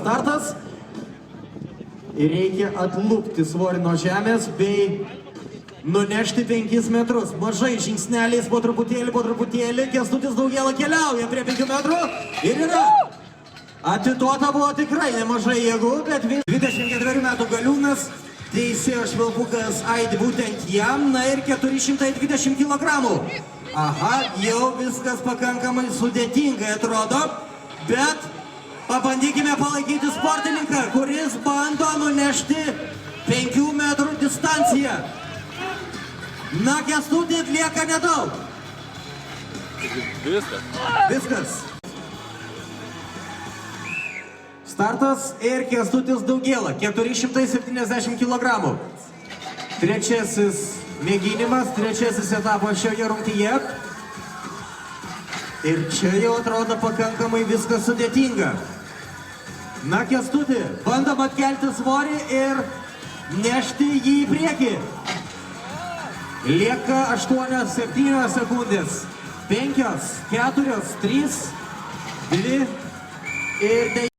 startas. Ir reikia atlupti svorį nuo žemės bei nunešti 5 metrus. Mažai žingsneliais po truputėlį. Kęstutis Daugėla keliauja prie 5 metrų. Ir yra. Atiduota buvo tikrai nemažai jėgų, bet 24 metų galiūnas. Teisėjo švilpukas aidi būtent jam. Na ir 420 kg. Aha, jau viskas pakankamai sudėtingai atrodo. Bet pabandykime palaikyti sportininką, kuris bando nunešti 5 metrų distanciją. Na, Kęstutį lieka nedaug. Viskas. Startas ir Kęstutis Daugėla, 470 kg. Trečiasis mėginimas, trečiasis etapas šioje rungtyje. Ir čia jau atrodo pakankamai viskas sudėtinga. Na, Kęstuti, bandom atkelti svorį ir nešti jį į priekį. Lieka 8-7 sekundės. 5, 4, 3, 2 ir 9.